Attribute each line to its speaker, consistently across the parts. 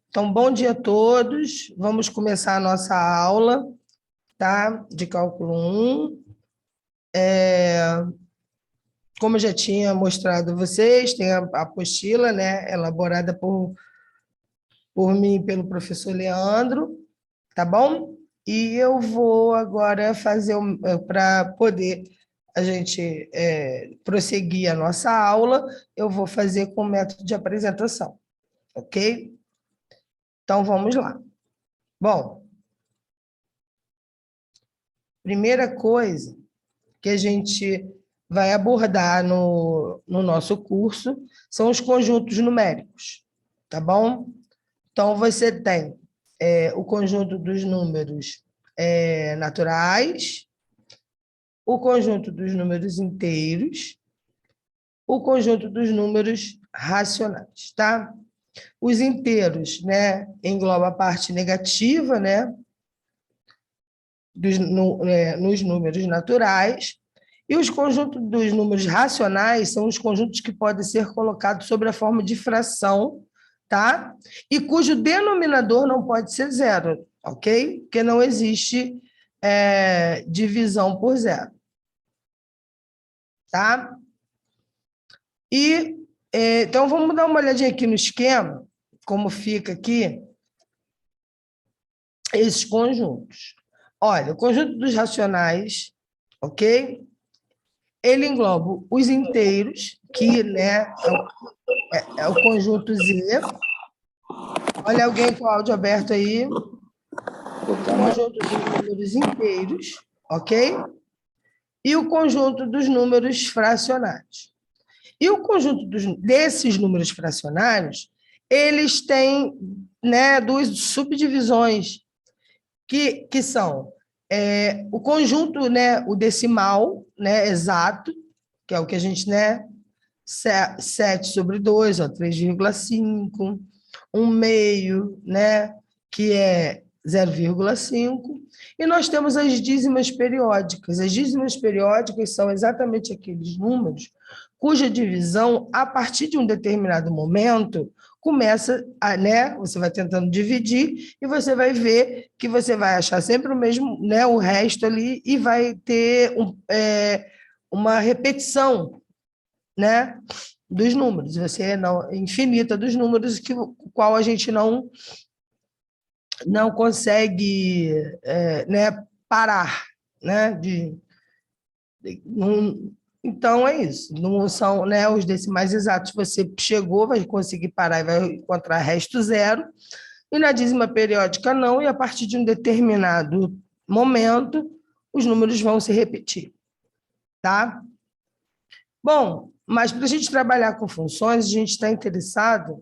Speaker 1: Então, bom dia a todos. Vamos começar a nossa aula, tá? De cálculo 1. Como eu já tinha mostrado a vocês, tem a apostila, né? Elaborada por mim e pelo professor Leandro, tá bom? E eu vou agora fazer, para poder a gente prosseguir a nossa aula, eu vou fazer com o método de apresentação, ok? Então, vamos lá. Bom, primeira coisa que a gente vai abordar no nosso curso são os conjuntos numéricos, tá bom? Então, você tem o conjunto dos números naturais, o conjunto dos números inteiros, o conjunto dos números racionais, tá? Os inteiros, né, engloba a parte negativa, né, nos números naturais, e os conjuntos dos números racionais são os conjuntos que podem ser colocados sob a forma de fração, tá? E cujo denominador não pode ser zero, ok? Porque não existe divisão por zero, tá? E, então, vamos dar uma olhadinha aqui no esquema, como fica aqui esses conjuntos. Olha, o conjunto dos racionais, ok? Ele engloba os inteiros, que, né, é o conjunto Z. Olha alguém com o áudio aberto aí. O conjunto dos números inteiros, ok? E o conjunto dos números fracionários. E o conjunto desses números fracionários, eles têm, né, duas subdivisões, que são o conjunto, né, o decimal, né, exato, que é o que a gente, né, 7/2, 3,5, 1/2, né, que é 0,5, e nós temos as dízimas periódicas. As dízimas periódicas são exatamente aqueles números cuja divisão, a partir de um determinado momento, começa a, né, você vai tentando dividir e você vai ver que você vai achar sempre o mesmo, né, o resto ali, e vai ter uma repetição, né, dos números, você não infinita dos números que o qual a gente não consegue, né, parar, né, então é isso, não são, né, os decimais exatos, você chegou, vai conseguir parar e vai encontrar resto zero, e na dízima periódica não, e a partir de um determinado momento, os números vão se repetir, tá? Bom, mas para a gente trabalhar com funções, a gente está interessado,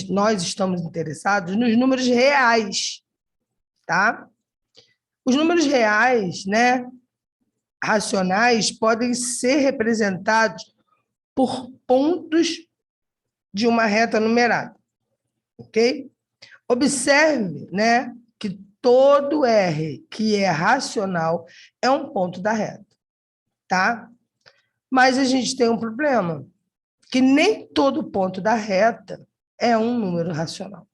Speaker 1: nós estamos interessados nos números reais, tá? Os números reais, né, racionais, podem ser representados por pontos de uma reta numerada, ok? Observe, né, que todo R que é racional é um ponto da reta, tá? Mas a gente tem um problema, que nem todo ponto da reta é um número racional,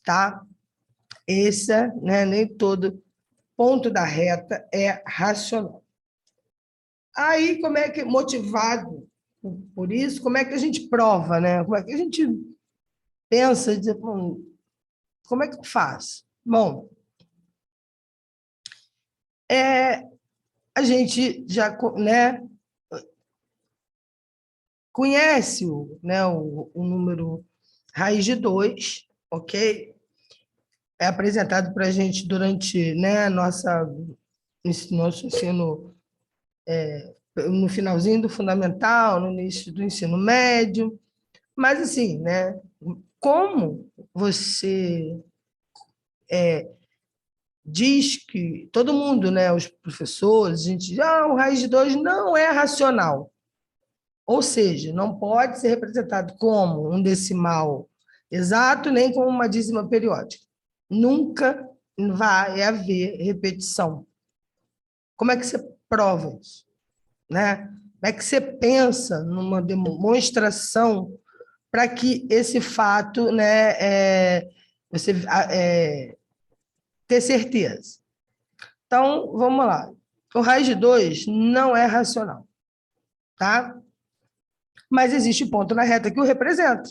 Speaker 1: tá? Esse, né, nem todo ponto da reta é racional. Aí, como é que, motivado por isso, como é que a gente prova, né? Como é que a gente pensa, dizer, como é que eu faço? Bom, a gente já, né, conhece o número raiz de 2, ok? É apresentado para a gente durante, né, nosso ensino, no finalzinho do fundamental, no início do ensino médio. Mas, assim, né, como você diz que todo mundo, né, os professores, a gente diz, o raiz de 2 não é racional. Ou seja, não pode ser representado como um decimal exato, nem como uma dízima periódica. Nunca vai haver repetição. Como é que você prova isso, né? Como é que você pensa numa demonstração para que esse fato, né, você ter certeza. Então, vamos lá. O raiz de 2 não é racional, tá? Mas existe ponto na reta que o representa.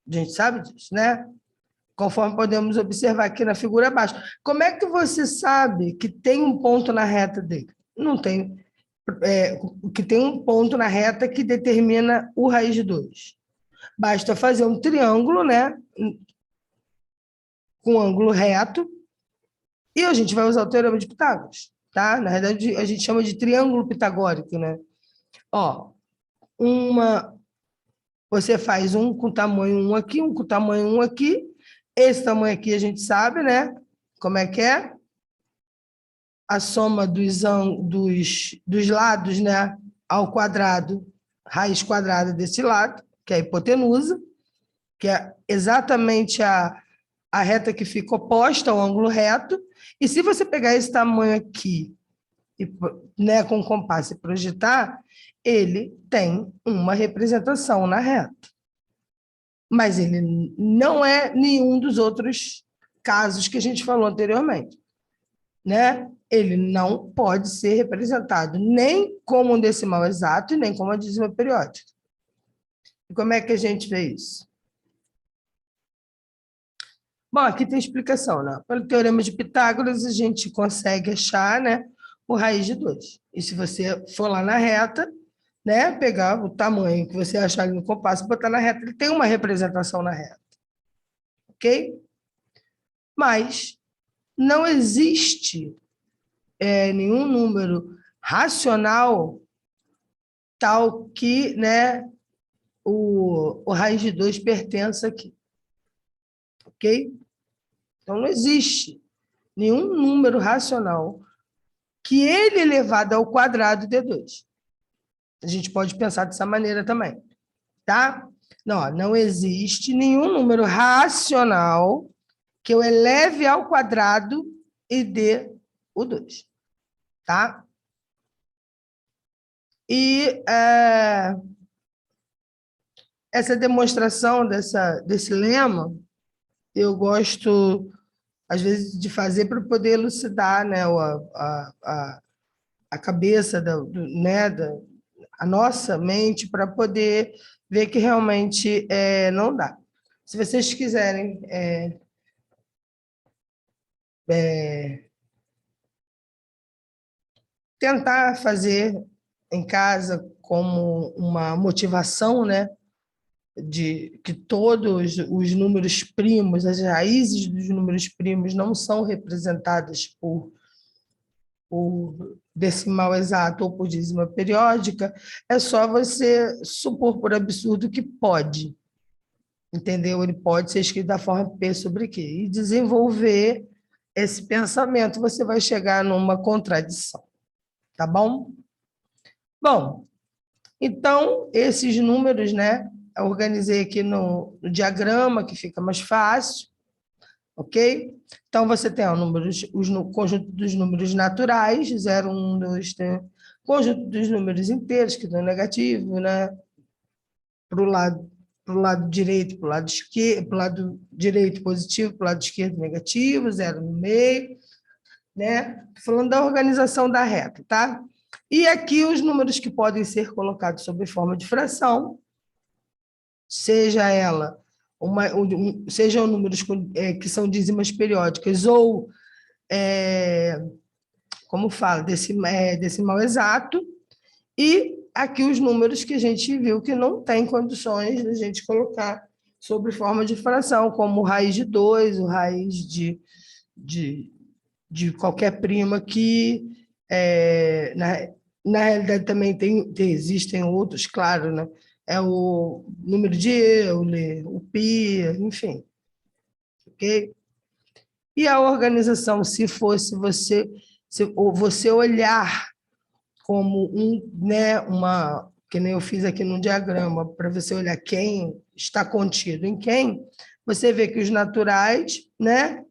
Speaker 1: A gente sabe disso, né? Conforme podemos observar aqui na figura abaixo. Como é que você sabe que tem um ponto na reta dele? Não tem. Que tem um ponto na reta que determina o raiz de 2. Basta fazer um triângulo, né? Com ângulo reto, e a gente vai usar o teorema de Pitágoras, tá? Na verdade, a gente chama de triângulo pitagórico, né? Ó, você faz um com tamanho 1 aqui, um com tamanho 1 aqui. Esse tamanho aqui a gente sabe, né? Como é que é? A soma dos lados, né? Ao quadrado, raiz quadrada desse lado, que é a hipotenusa, que é exatamente a reta que fica oposta ao ângulo reto. E se você pegar esse tamanho aqui, e, né, com o compasso e projetar, ele tem uma representação na reta. Mas ele não é nenhum dos outros casos que a gente falou anteriormente, né? Ele não pode ser representado nem como um decimal exato e nem como uma dízima periódica. E como é que a gente vê isso? Bom, aqui tem explicação, né? Pelo teorema de Pitágoras, a gente consegue achar, né, o raiz de 2. E se você for lá na reta, né, pegar o tamanho que você achar ali no compasso, botar na reta, ele tem uma representação na reta. Ok? Mas não existe nenhum número racional tal que, né, o raiz de 2 pertença aqui. Ok? Então, não existe nenhum número racional que ele elevado ao quadrado dê 2. A gente pode pensar dessa maneira também, tá? Não existe nenhum número racional que eu eleve ao quadrado e dê o 2, tá? E essa demonstração desse lema, eu gosto, às vezes, de fazer para poder elucidar, né, a cabeça, né, a nossa mente, para poder ver que realmente não dá. Se vocês quiserem tentar fazer em casa como uma motivação, né, de que todos os números primos, as raízes dos números primos não são representadas por decimal exato ou por dízima periódica, é só você supor por absurdo que pode, entendeu? Ele pode ser escrito da forma P sobre Q. E desenvolver esse pensamento, você vai chegar numa contradição, tá bom? Bom, então, esses números, né, eu organizei aqui no diagrama, que fica mais fácil, ok? Então, você tem o conjunto dos números naturais, 0, 1, 2, 3, conjunto dos números inteiros, que dão negativo, né? Para o lado direito, para o lado esquerdo, para o lado direito positivo, para o lado esquerdo negativo, 0 no meio, né? Falando da organização da reta, tá? E aqui os números que podem ser colocados sob forma de fração, seja ela sejam números que são dízimas periódicas ou, como fala, decimal exato, e aqui os números que a gente viu que não tem condições de a gente colocar sob forma de fração, como o raiz de 2, o raiz de qualquer prima que, na realidade, também existem outros, claro, né? É o número de Euler, o pi, enfim. Ok? E a organização, se fosse você olhar como né, que nem eu fiz aqui no diagrama, para você olhar quem está contido em quem, você vê que os naturais, né,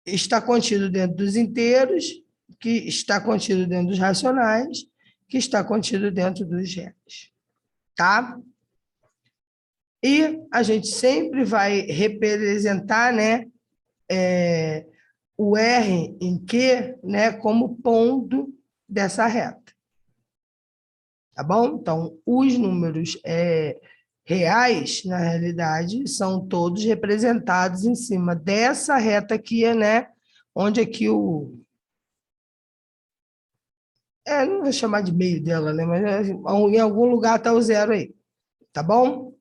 Speaker 1: está contido dentro dos inteiros, que está contido dentro dos racionais, que está contido dentro dos reais. tá? E a gente sempre vai representar, né, o R em Q, né, como ponto dessa reta. Tá bom? Então, os números reais, na realidade, são todos representados em cima dessa reta aqui, né, onde aqui não vou chamar de meio dela, né, mas em algum lugar está o zero aí, tá bom?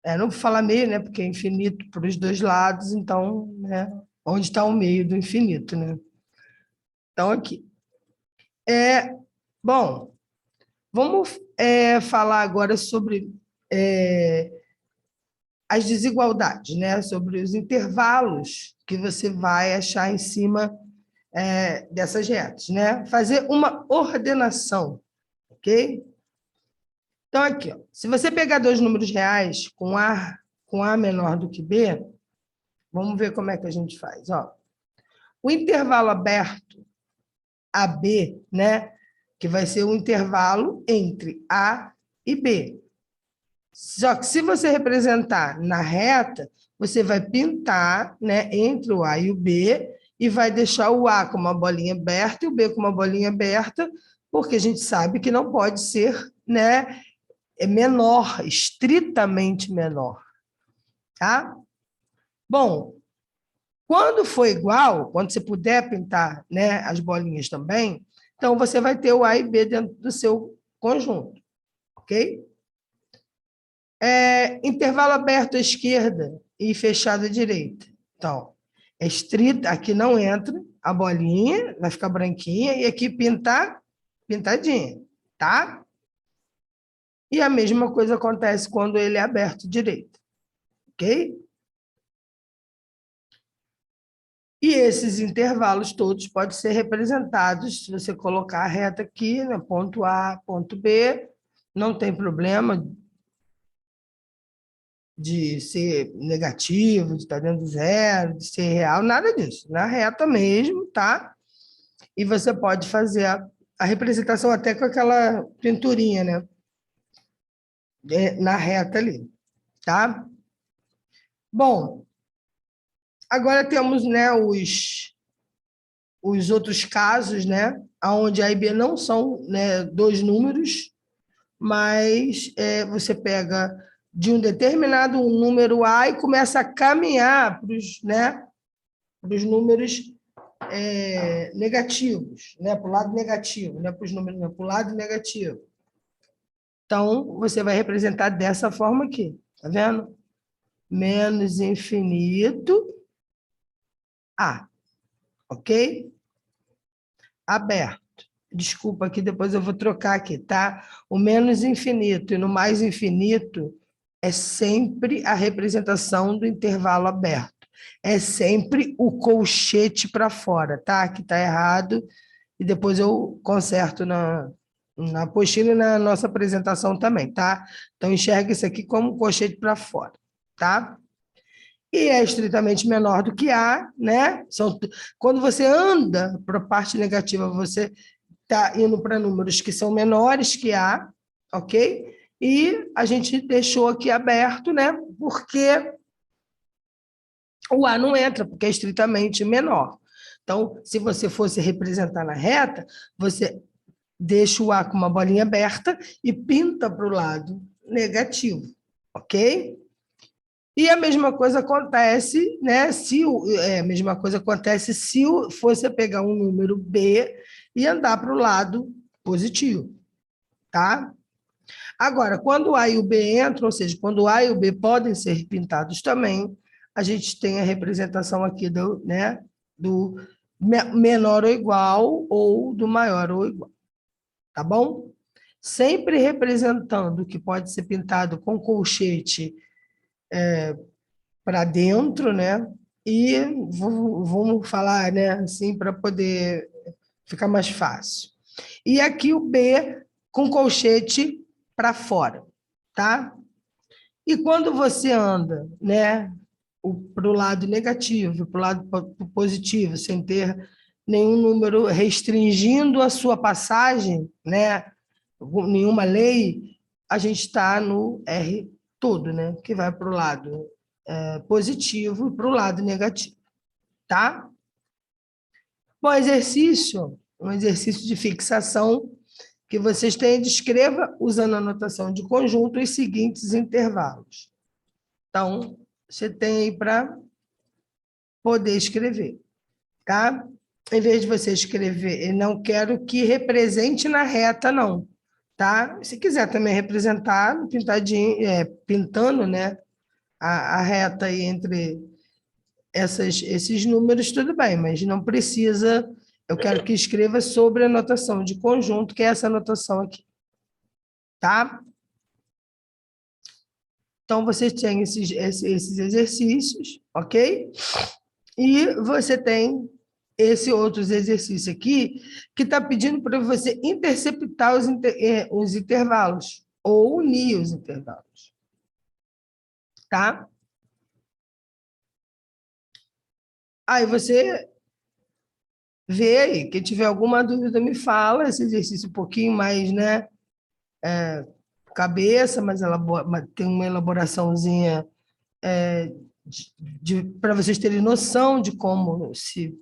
Speaker 1: Não vou falar meio, né, porque é infinito para os dois lados, então, né, onde está o meio do infinito, né? Então, aqui. Bom, vamos falar agora sobre as desigualdades, né? Sobre os intervalos que você vai achar em cima dessas retas, né? Fazer uma ordenação, ok? Então, aqui, ó, se você pegar dois números reais com A menor do que B, vamos ver como é que a gente faz. Ó. O intervalo aberto AB, né? Que vai ser o intervalo entre A e B. Só que se você representar na reta, você vai pintar, né, entre o A e o B e vai deixar o A com uma bolinha aberta e o B com uma bolinha aberta, porque a gente sabe que não pode ser, né, menor, estritamente menor, tá? Bom, quando for igual, quando você puder pintar, né, as bolinhas também, então você vai ter o A e B dentro do seu conjunto, ok? Intervalo aberto à esquerda e fechado à direita. Então, é estrita, aqui não entra a bolinha, vai ficar branquinha, e aqui pintadinha, tá? E a mesma coisa acontece quando ele é aberto à direita, ok? E esses intervalos todos podem ser representados, se você colocar a reta aqui, né, ponto A, ponto B, não tem problema de ser negativo, de estar dentro do zero, de ser real, nada disso. Na reta mesmo, tá? E você pode fazer a representação até com aquela pinturinha, né? Na reta ali, tá? Bom, agora temos, né, os outros casos, né? Onde A e B não são, né, dois números, mas você pega de um determinado número A e começa a caminhar para os, né, números negativos, né, para o lado negativo, né, para os números, para o lado negativo. Então, você vai representar dessa forma aqui, tá vendo? Menos infinito A, ok? Aberto. Desculpa aqui, depois eu vou trocar aqui, tá? O menos infinito e no mais infinito é sempre a representação do intervalo aberto. É sempre o colchete para fora, tá? Aqui está errado, e depois eu conserto na apostila e na nossa apresentação também, tá? Então, enxerga isso aqui como colchete para fora, tá? E é estritamente menor do que A, né? Quando você anda para a parte negativa, você está indo para números que são menores que A, ok? E a gente deixou aqui aberto, né? Porque o A não entra, porque é estritamente menor. Então, se você fosse representar na reta, você deixa o A com uma bolinha aberta e pinta para o lado negativo, ok? E a mesma coisa acontece, né? A mesma coisa acontece se você pegar um número B e andar para o lado positivo, tá? Agora, quando o A e o B entram, ou seja, quando o A e o B podem ser pintados também, a gente tem a representação aqui do menor ou igual ou do maior ou igual, tá bom? Sempre representando que pode ser pintado com colchete para dentro, né? E vamos falar, né, assim, para poder ficar mais fácil. E aqui o B com colchete para fora, tá? E quando você anda, né, para o lado negativo, para o lado positivo, sem ter nenhum número restringindo a sua passagem, né, nenhuma lei, a gente está no R todo, né? Que vai para o lado positivo e para o lado negativo, tá? Bom, um exercício de fixação que vocês têm, descreva, usando a notação de conjunto, os seguintes intervalos. Então, você tem aí para poder escrever, tá? Em vez de você escrever, eu não quero que represente na reta, não, tá? Se quiser também representar no pintadinho, pintando, né, a reta aí entre esses números, tudo bem, mas não precisa. Eu quero que escreva sobre a notação de conjunto, que é essa notação aqui, tá? Então, você tem esses exercícios, ok? E você tem esse outro exercício aqui, que está pedindo para você interceptar os intervalos, ou unir os intervalos, tá? Aí você vê aí, quem tiver alguma dúvida me fala, esse exercício um pouquinho mais, né, cabeça, mas tem uma elaboraçãozinha para vocês terem noção de como se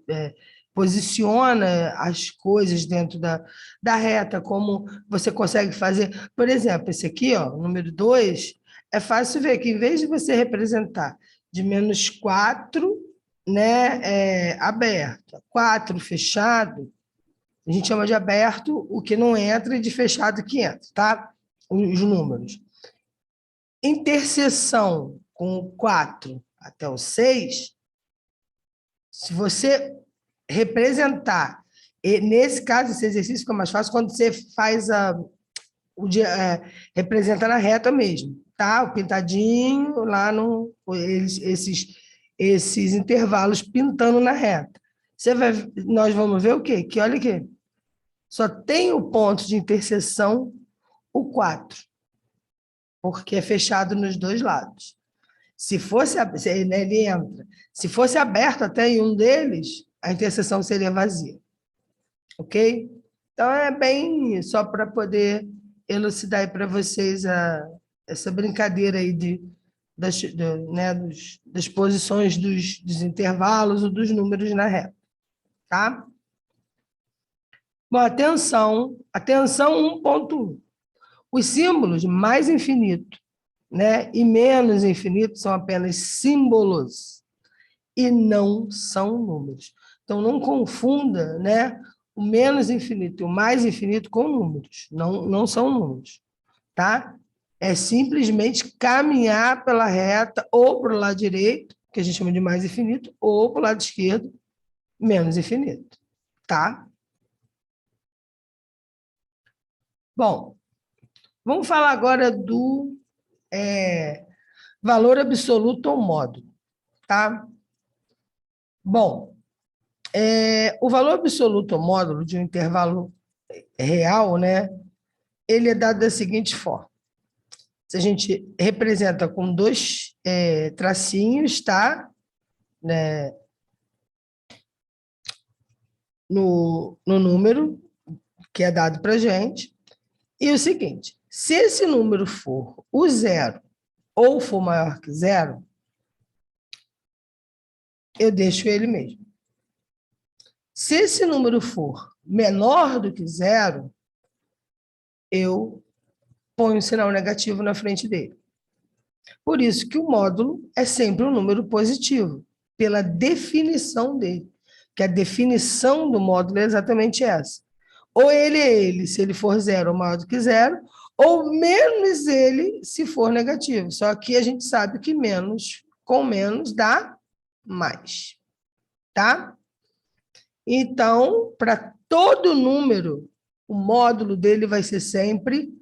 Speaker 1: posiciona as coisas dentro da reta, como você consegue fazer. Por exemplo, esse aqui, ó, número 2, é fácil ver que, em vez de você representar de -4, né, aberto, 4 fechado, a gente chama de aberto o que não entra e de fechado o que entra, tá? Os números. Interseção com o 4 até o 6, se você representar, e nesse caso, esse exercício fica mais fácil quando você faz representa na reta mesmo, tá? O pintadinho lá esses intervalos pintando na reta. Nós vamos ver o quê? Que olha aqui, só tem o ponto de interseção, o 4, porque é fechado nos dois lados. Se fosse, ele entra. Se fosse aberto até em um deles, a interseção seria vazia. Ok? Então, é bem só para poder elucidar aí para vocês essa brincadeira aí das posições dos intervalos ou dos números na reta. Tá? Bom, atenção 1.1. Os símbolos mais infinito, né, e menos infinito são apenas símbolos e não são números. Então, não confunda, né, o menos infinito e o mais infinito com números. Não são números, tá? É simplesmente caminhar pela reta ou para o lado direito, que a gente chama de mais infinito, ou para o lado esquerdo, menos infinito, tá? Bom, vamos falar agora do valor absoluto ou módulo, tá? Bom, o valor absoluto ou módulo de um intervalo real, né, ele é dado da seguinte forma. Se a gente representa com dois tracinhos, tá? Né, no número que é dado para a gente. E o seguinte, se esse número for o zero ou for maior que zero, eu deixo ele mesmo. Se esse número for menor do que zero, eu ponho um sinal negativo na frente dele. Por isso que o módulo é sempre um número positivo, pela definição dele, que a definição do módulo é exatamente essa. Ou ele é ele, se ele for zero ou maior do que zero, ou menos ele, se for negativo. Só que a gente sabe que menos com menos dá mais, tá? Então, para todo número, o módulo dele vai ser sempre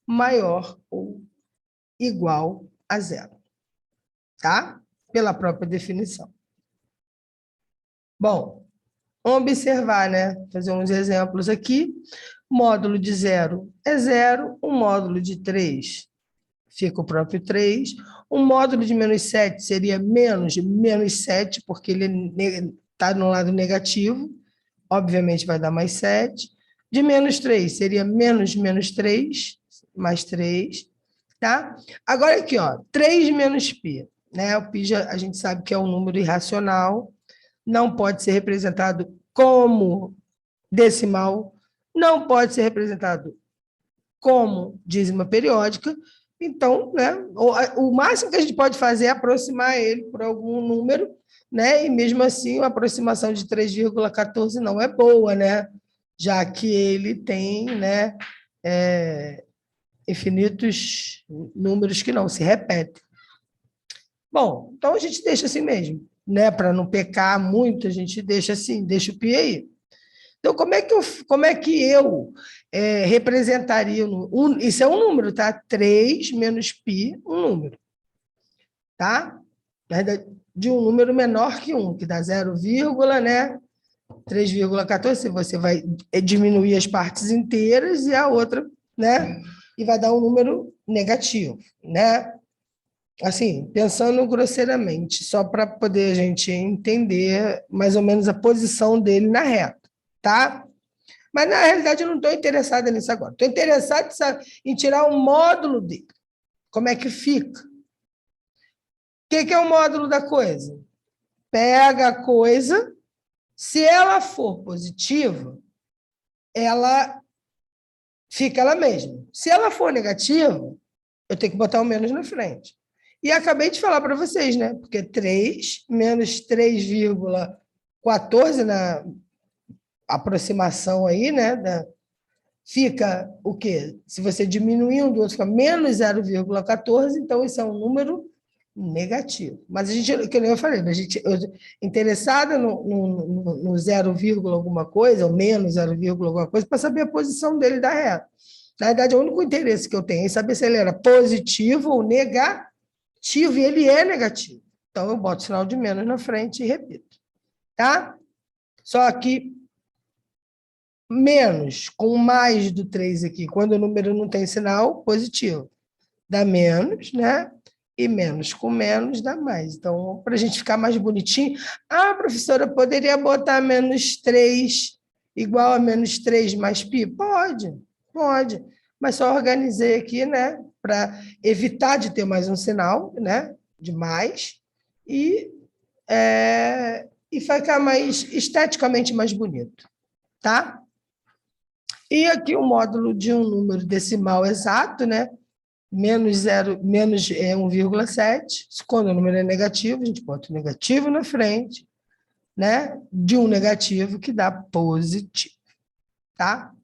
Speaker 1: maior ou igual a zero, tá? Pela própria definição. Bom, vamos observar, né? Fazer uns exemplos aqui. Módulo de 0 é 0, um módulo de 3 fica o próprio 3, um módulo de -7 seria menos de -7, porque ele está no lado negativo, obviamente vai dar mais 7. De menos 3 seria menos 3, mais 3, tá? Agora aqui, ó, 3 menos π, né? O π a gente sabe que é um número irracional, não pode ser representado como decimal, não pode ser representado como dízima periódica. Então, né, o máximo que a gente pode fazer é aproximar ele por algum número, né? E mesmo assim, a aproximação de 3,14 não é boa, né? Já que ele tem, né, infinitos números que não se repetem. Bom, então a gente deixa assim mesmo, né? Para não pecar muito, a gente deixa assim, deixa o π aí. Então, como é que eu representaria? Isso é um número, tá? 3 menos π, um número, tá? Na verdade, de um número menor que 1, que dá 0, né? 3,14, você vai diminuir as partes inteiras e a outra, né? E vai dar um número negativo, né? Assim, pensando grosseiramente, só para poder a gente entender mais ou menos a posição dele na reta, tá? Mas, na realidade, eu não estou interessada nisso agora. Estou interessada em tirar o módulo dele. Como é que fica? O que é o módulo da coisa? Pega a coisa, se ela for positiva, ela fica ela mesma. Se ela for negativa, eu tenho que botar o menos na frente. E acabei de falar para vocês, né? Porque 3 menos 3,14 na aproximação aí, né? Fica o quê? Se você diminuir um do outro, fica menos 0,14, então isso é um número negativo. Mas a gente, que nem eu falei, a gente interessada no 0, alguma coisa, ou menos 0, alguma coisa, para saber a posição dele da reta. Na verdade, o único interesse que eu tenho é saber se ele era positivo ou negativo, e ele é negativo. Então, eu boto o sinal de menos na frente e repito. Tá? Só que menos com mais do 3 aqui, quando o número não tem sinal, positivo. Dá menos, né? E menos com menos dá mais. Então, para a gente ficar mais bonitinho, professora, poderia botar menos 3 igual a menos 3 mais π? Pode, pode. Mas só organizei aqui, né? Para evitar de ter mais um sinal, né? De mais. E ficar mais esteticamente mais bonito. Tá? E aqui o módulo de um número decimal exato, né? Menos 1,7. Quando o número é negativo, a gente bota o negativo na frente, né? De um negativo que dá positivo, tá?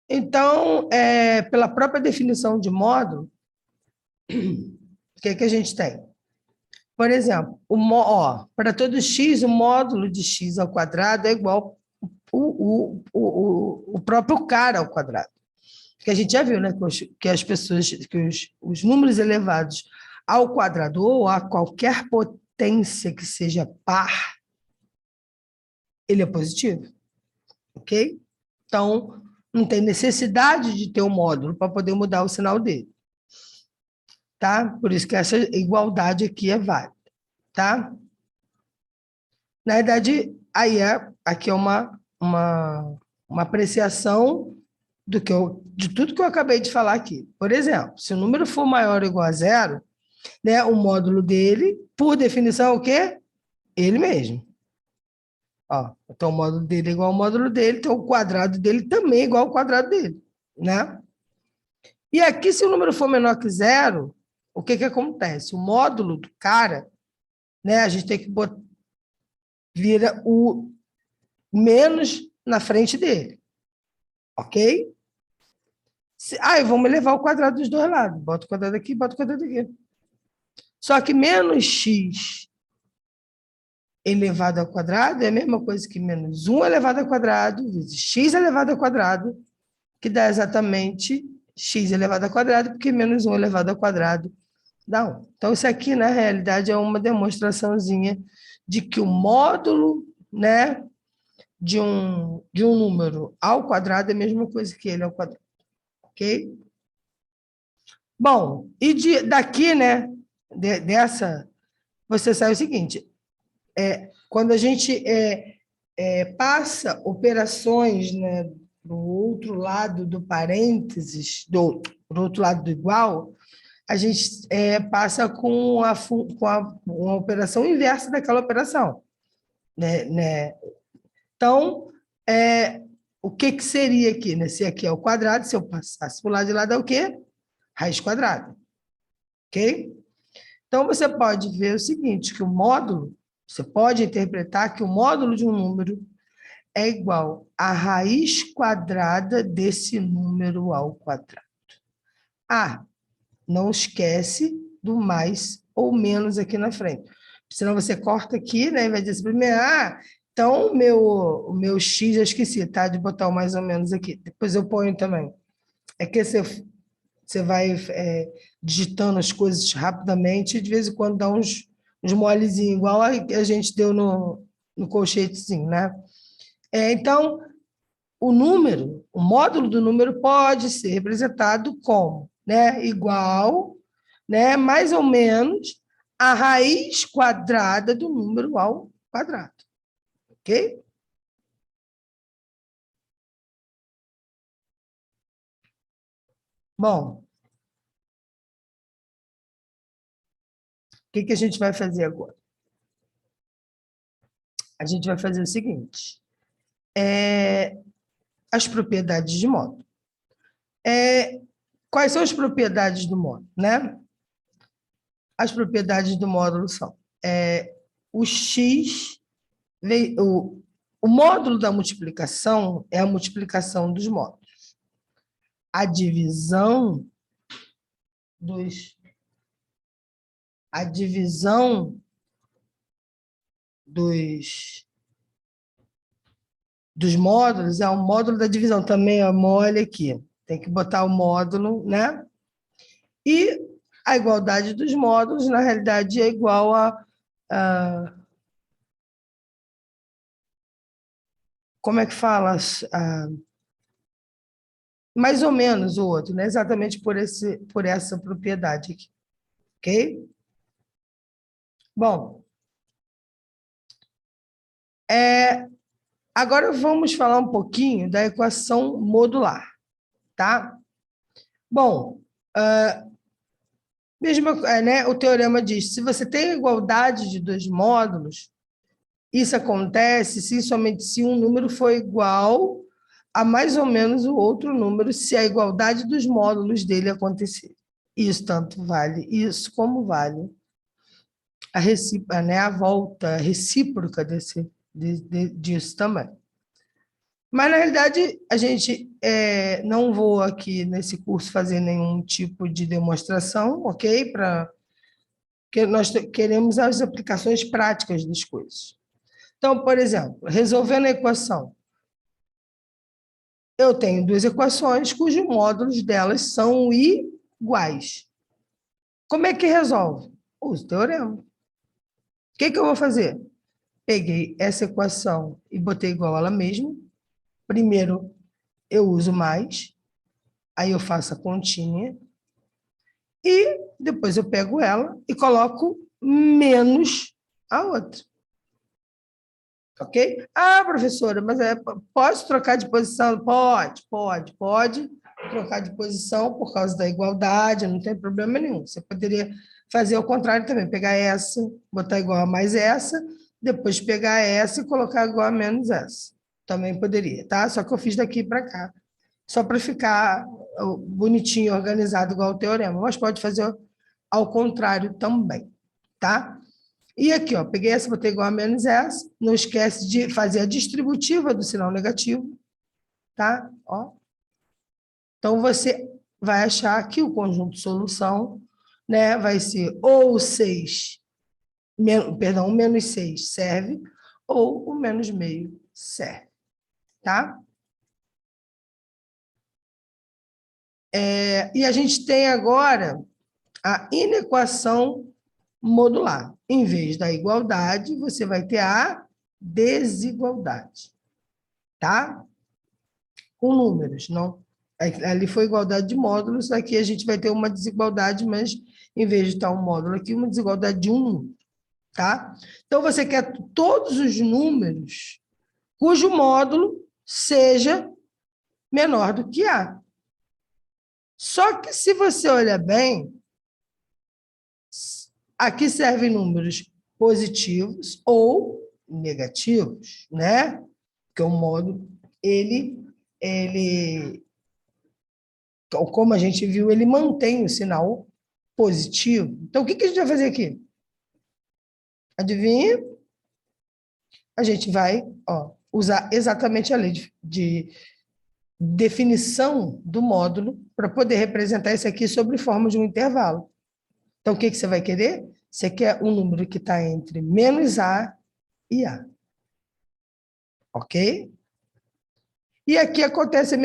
Speaker 1: Então, pela própria definição de módulo, o que a gente tem? Por exemplo, para todo x, o módulo de x ao quadrado é igual o próprio cara ao quadrado. Que a gente já viu, né? Que as pessoas, que os números elevados ao quadrado ou a qualquer potência que seja par, ele é positivo, ok? Então, não tem necessidade de ter um módulo para poder mudar o sinal dele, tá? Por isso que essa igualdade aqui é válida, tá? Na verdade, aqui é uma apreciação de tudo que eu acabei de falar aqui. Por exemplo, se o número for maior ou igual a zero, né, o módulo dele, por definição, é o quê? Ele mesmo. Então, o módulo dele é igual ao módulo dele, então o quadrado dele também é igual ao quadrado dele, né? E aqui, se o número for menor que zero, o que acontece? O módulo do cara, né, a gente tem que vira o menos na frente dele, ok? Vamos levar o quadrado dos dois lados. Bota o quadrado aqui, bota o quadrado aqui. Só que menos x elevado ao quadrado é a mesma coisa que menos 1 elevado ao quadrado vezes x elevado ao quadrado, que dá exatamente x elevado ao quadrado, porque menos 1 elevado ao quadrado dá 1. Então, isso aqui, na realidade, é uma demonstraçãozinha de que o módulo, né, de um número ao quadrado é a mesma coisa que ele ao quadrado. Ok? Bom, e daqui, né, dessa, você sai o seguinte, quando a gente passa operações, né, para o outro lado do parênteses, pro outro lado do igual, a gente passa uma operação inversa daquela operação. Né? Então, o que seria aqui? Né? Se aqui é o quadrado, se eu passasse para o lado de lá, dá o quê? Raiz quadrada. Ok? Então, você pode ver o seguinte, que o módulo, você pode interpretar que o módulo de um número é igual à raiz quadrada desse número ao quadrado. Não esquece do mais ou menos aqui na frente. Senão você corta aqui, né? Em vez de primeiro, então o meu X, eu esqueci, tá? De botar o mais ou menos aqui. Depois eu ponho também. É que você vai digitando as coisas rapidamente e de vez em quando dá uns molezinhos, igual a gente deu no colchetezinho, né? Então, o módulo do número pode ser representado como, né, igual, né, mais ou menos a raiz quadrada do número ao quadrado. Ok? Bom, o que a gente vai fazer agora? A gente vai fazer o seguinte: as propriedades de módulo. Quais são as propriedades do módulo, né? As propriedades do módulo são o x, o módulo da multiplicação é a multiplicação dos módulos. A divisão a divisão dos módulos é o módulo da divisão, também é mole aqui. Tem que botar o módulo, né? E a igualdade dos módulos, na realidade, é igual como é que fala? Mais ou menos o outro, né? Exatamente por essa propriedade aqui. Ok? Bom, agora vamos falar um pouquinho da equação modular, tá? Bom, né, o teorema diz, se você tem igualdade de dois módulos, isso acontece somente se um número for igual a mais ou menos o outro número, se a igualdade dos módulos dele acontecer. Isso tanto vale isso como vale a volta recíproca disso também. Mas, na realidade, a gente não vou aqui nesse curso fazer nenhum tipo de demonstração, ok? Porque nós queremos as aplicações práticas das coisas. Então, por exemplo, resolvendo a equação, eu tenho duas equações cujos módulos delas são iguais. Como é que resolve? Uso o teorema. O que eu vou fazer? Peguei essa equação e botei igual a ela mesma. Primeiro, eu uso mais, aí eu faço a continha, e depois eu pego ela e coloco menos a outra. Ok? Professora, mas pode trocar de posição? Pode trocar de posição por causa da igualdade, não tem problema nenhum. Você poderia fazer ao contrário também, pegar essa, botar igual a mais essa, depois pegar essa e colocar igual a menos essa. Também poderia, tá? Só que eu fiz daqui para cá, só para ficar bonitinho, organizado, igual o teorema, mas pode fazer ao contrário também, tá? E aqui, ó, peguei essa, botei igual a menos essa. Não esquece de fazer a distributiva do sinal negativo, tá? Ó. Então, você vai achar que o conjunto de solução, né, vai ser ou o 6, perdão, o menos 6 serve, ou o menos meio serve, tá? E a gente tem agora a inequação modular. Em vez da igualdade, você vai ter a desigualdade, tá? Com números, não. Ali foi igualdade de módulos, aqui a gente vai ter uma desigualdade, mas em vez de estar um módulo aqui, uma desigualdade de um número, tá? Então, você quer todos os números cujo módulo seja menor do que A. Só que, se você olhar bem, aqui servem números positivos ou negativos, né? Porque o módulo, como a gente viu, ele mantém o sinal positivo. Então, o que a gente vai fazer aqui? Adivinha? A gente vai usar exatamente a lei de definição do módulo para poder representar isso aqui sob forma de um intervalo. Então, o que você vai querer? Você quer um número que está entre menos A e A. Ok? E aqui acontece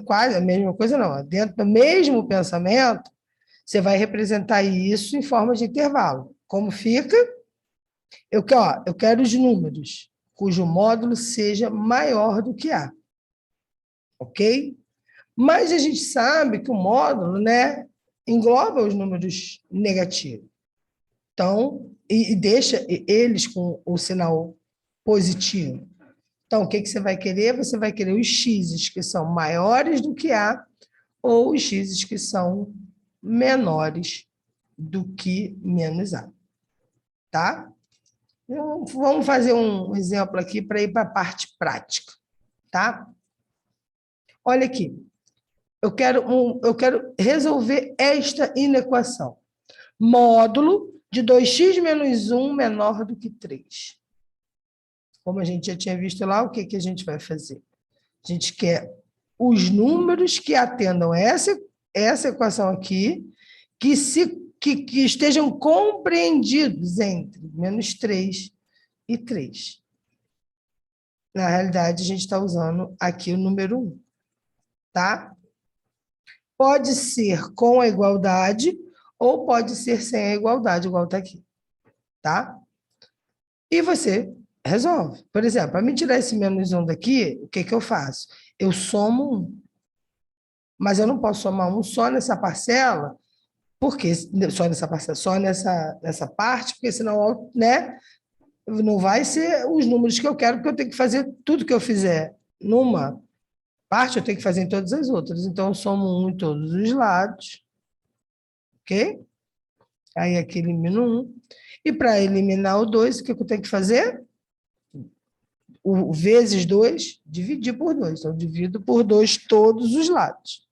Speaker 1: quase a mesma coisa, não. Dentro do mesmo pensamento, você vai representar isso em forma de intervalo. Como fica? Eu quero os números cujo módulo seja maior do que A. Ok? Mas a gente sabe que o módulo, né, engloba os números negativos. Então, e deixa eles com o sinal positivo. Então, o que você vai querer? Você vai querer os x's que são maiores do que A ou os x's que são menores do que menos A. Tá? Então, vamos fazer um exemplo aqui para ir para a parte prática. Tá? Olha aqui. Eu quero resolver esta inequação. Módulo de 2x menos 1 menor do que 3. Como a gente já tinha visto lá, o que a gente vai fazer? A gente quer os números que atendam essa equação aqui, que estejam compreendidos entre menos 3 e 3. Na realidade, a gente está usando aqui o número 1. Tá? Pode ser com a igualdade ou pode ser sem a igualdade, igual está aqui. Tá? E você resolve. Por exemplo, para me tirar esse menos 1 daqui, o que eu faço? Eu somo 1. Mas eu não posso somar 1 só nessa parcela, porque só nessa parcela, só nessa parte, porque senão, né, não vai ser os números que eu quero, porque eu tenho que fazer tudo que eu fizer numa parte, eu tenho que fazer em todas as outras. Então, eu somo 1 em todos os lados. Ok? Aí aqui elimino 1. E para eliminar o 2, o que eu tenho que fazer? O vezes 2, dividir por 2. Então, eu divido por 2 todos os lados.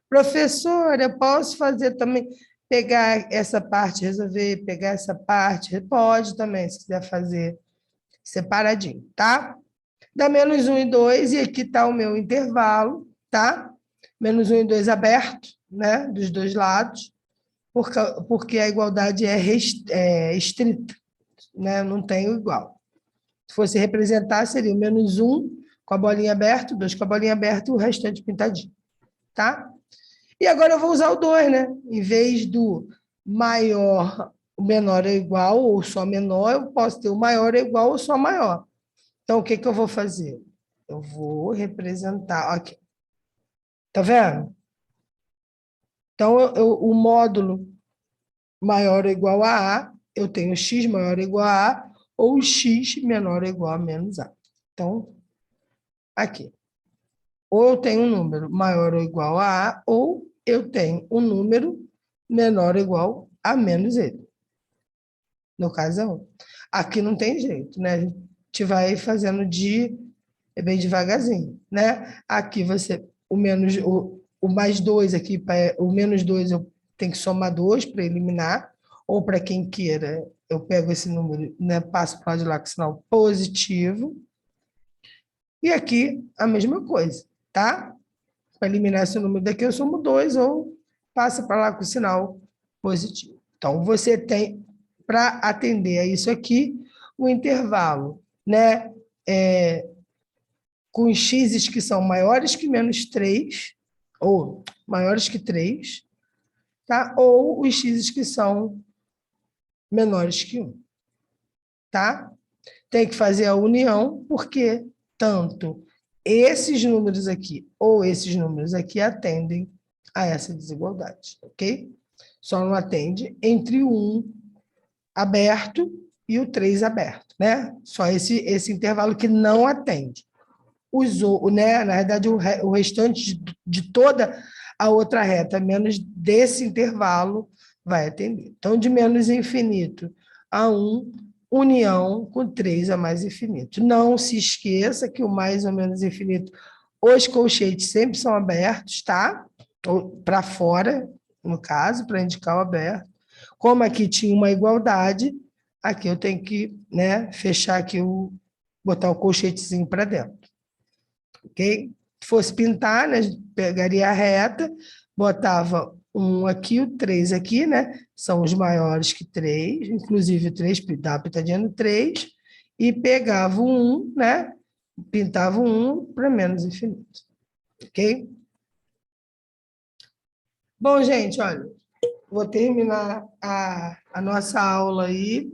Speaker 1: Professora, eu posso fazer também, pegar essa parte, resolver, pegar essa parte? Pode também, se quiser fazer separadinho, tá? Dá menos 1 e 2, e aqui está o meu intervalo, tá? Menos 1 e 2 aberto, né? Dos dois lados, porque a igualdade é estrita, né? Não tem o igual. Se fosse representar, seria o menos 1 com a bolinha aberta, 2 com a bolinha aberta e o restante pintadinho, tá? E agora eu vou usar o 2, né? Em vez do maior, o menor é igual ou só menor, eu posso ter o maior é igual ou só maior. Então, o que eu vou fazer? Eu vou representar aqui. Tá vendo? Então, o módulo maior ou igual a A, eu tenho x maior ou igual a A, ou x menor ou igual a menos A. Então, aqui. Ou eu tenho um número maior ou igual a A, ou eu tenho um número menor ou igual a menos ele. No caso é 1. Aqui não tem jeito, né? A gente vai fazendo bem devagarzinho, né? Aqui o mais 2 aqui, o menos 2 eu tenho que somar 2 para eliminar, ou para quem queira, eu pego esse número, né, passo para o lado de lá com sinal positivo. E aqui a mesma coisa, tá? Para eliminar esse número daqui, eu somo 2 ou passa para lá com sinal positivo. Então, você tem, para atender a isso aqui, o intervalo, né? Com os x's que são maiores que menos 3, ou maiores que 3, tá? Ou os x's que são menores que 1. Tá? Tem que fazer a união, porque tanto esses números aqui ou esses números aqui atendem a essa desigualdade, ok? Só não atende entre o 1 aberto e o 3 aberto, né? Só esse intervalo que não atende. Né? Na verdade, o restante de toda a outra reta, menos desse intervalo, vai atender. Então, de menos infinito a 1, união com 3 a mais infinito. Não se esqueça que o mais ou menos infinito, os colchetes sempre são abertos, tá? Para fora, no caso, para indicar o aberto. Como aqui tinha uma igualdade, aqui eu tenho que, né, fechar aqui, botar o colchetezinho para dentro. Ok? Se fosse pintar, né, pegaria a reta, botava um aqui, o 3 aqui, né? São os maiores que 3, inclusive o 3, dá a pitadinha no 3, e pegava o 1, né? Pintava o 1 para menos infinito. Ok? Bom, gente, olha, vou terminar a nossa aula aí,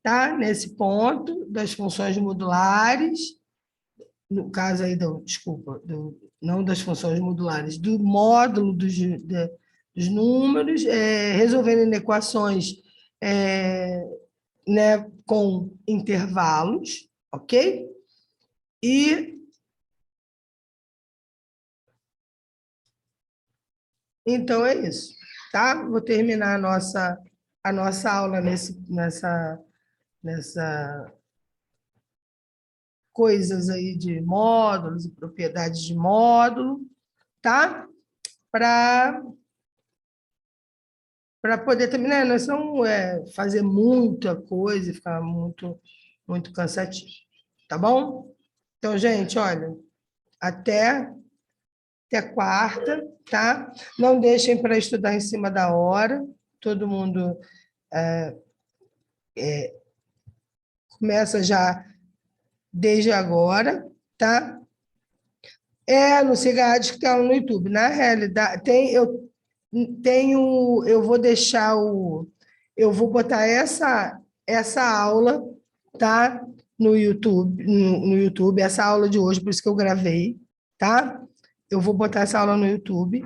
Speaker 1: tá? Nesse ponto das funções modulares, no caso aí, desculpa, não das funções modulares, do módulo dos números, resolvendo equações né, com intervalos, ok? E então é isso, tá? Vou terminar a nossa aula nessa coisas aí de módulos e propriedades de módulo, tá? Para poder terminar, nós não fazer muita coisa e ficar muito cansativo, tá bom? Então, gente, olha, até, até quarta, tá? Não deixem para estudar em cima da hora, todo mundo começa já desde agora, tá? No Cigarros que está no YouTube. Na realidade, eu vou deixar eu vou botar essa aula, tá? No YouTube, essa aula de hoje, por isso que eu gravei, tá? Eu vou botar essa aula no YouTube.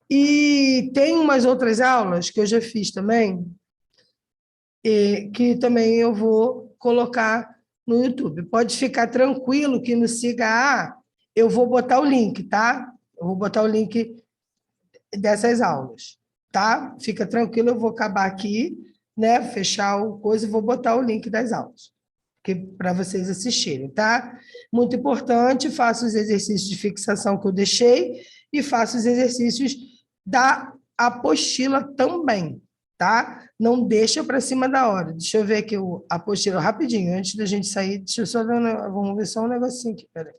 Speaker 1: E tem umas outras aulas que eu já fiz também, que também eu vou colocar no YouTube. Pode ficar tranquilo que no Siga A eu vou botar o link, tá? Eu vou botar o link dessas aulas, tá? Fica tranquilo, eu vou acabar aqui, né? Fechar o coisa e vou botar o link das aulas para vocês assistirem, tá? Muito importante, faça os exercícios de fixação que eu deixei e faça os exercícios da apostila também, tá? Não deixa para cima da hora. Deixa eu ver aqui a apostila rapidinho, antes da gente sair. Deixa eu só ver, vamos ver só um negocinho aqui, peraí.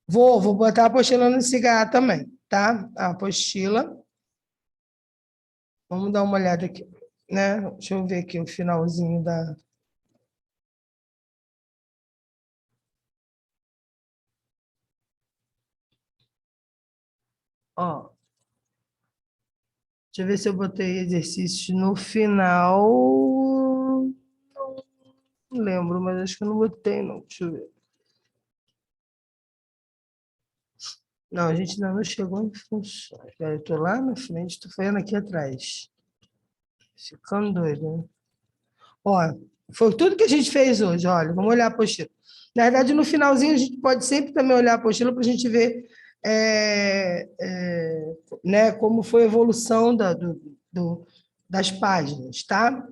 Speaker 1: Vou botar a apostila no cigarro também, tá? A apostila. Vamos dar uma olhada aqui, né? Deixa eu ver aqui o finalzinho da. Ó, deixa eu ver se eu botei exercícios no final. Não lembro, mas acho que eu não botei, não. Deixa eu ver. Não, a gente ainda não chegou em funções. Espera, eu estou lá na frente, estou fazendo aqui atrás. Ficando doido, né? Ó, foi tudo que a gente fez hoje. Olha, vamos olhar a apostila. Na verdade, no finalzinho, a gente pode sempre também olhar a apostila para a gente ver né, como foi a evolução das páginas, tá?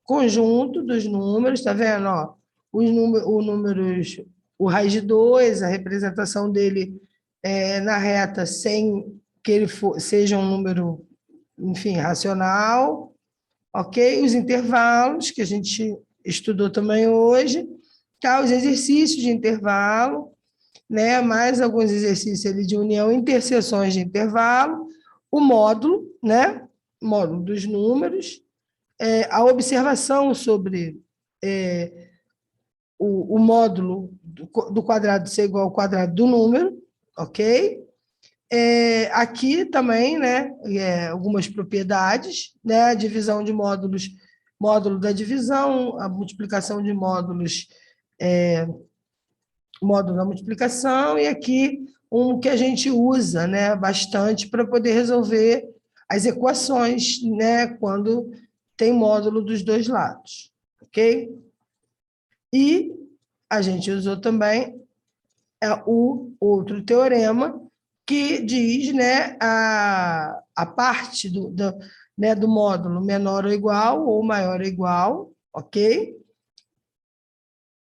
Speaker 1: Conjunto dos números, tá vendo? Ó, números, o raiz de 2, a representação dele na reta sem que ele seja um número, enfim, racional, ok? Os intervalos, que a gente estudou também hoje, tá? Os exercícios de intervalo, né? Mais alguns exercícios ali de união, interseções de intervalo, o módulo, né? Módulo dos números, a observação sobre o módulo do quadrado ser igual ao quadrado do número, ok? Aqui também, né, algumas propriedades, né, a divisão de módulos, módulo da divisão, a multiplicação de módulos, módulo da multiplicação, e aqui um que a gente usa, né, bastante para poder resolver as equações, né, quando tem módulo dos dois lados, ok? E a gente usou também o outro teorema que diz, né, a parte né, do módulo menor ou igual ou maior ou igual, ok?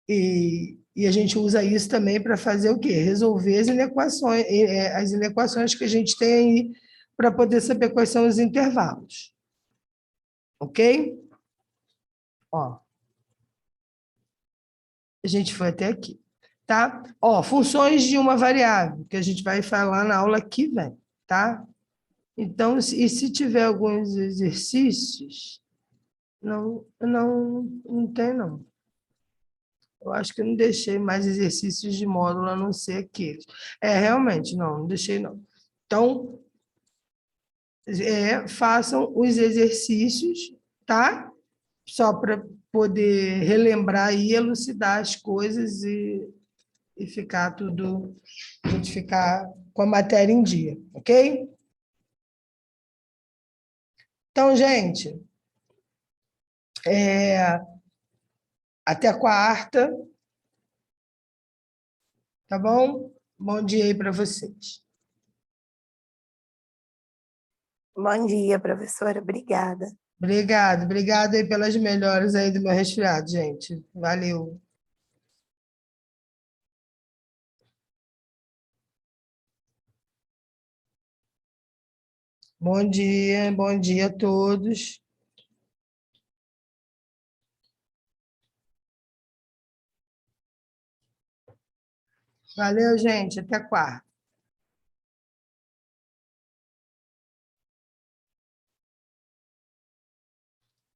Speaker 1: E a gente usa isso também para fazer o quê? Resolver as inequações que a gente tem aí para poder saber quais são os intervalos. Ok? Ó, a gente foi até aqui. Tá? Ó, funções de uma variável, que a gente vai falar na aula que vem, tá? Então, e se tiver alguns exercícios, não tem, não. Eu acho que eu não deixei mais exercícios de módulo, a não ser aqueles. Realmente, não deixei, não. Então, façam os exercícios, tá? Só para poder relembrar e elucidar as coisas e ficar tudo, a gente ficar com a matéria em dia, ok? Então, gente, até quarta, tá bom? Bom dia aí para vocês.
Speaker 2: Bom dia, professora. Obrigada.
Speaker 1: Obrigado aí pelas melhoras aí do meu resfriado, gente. Valeu. Bom dia a todos. Valeu, gente. Até quarta.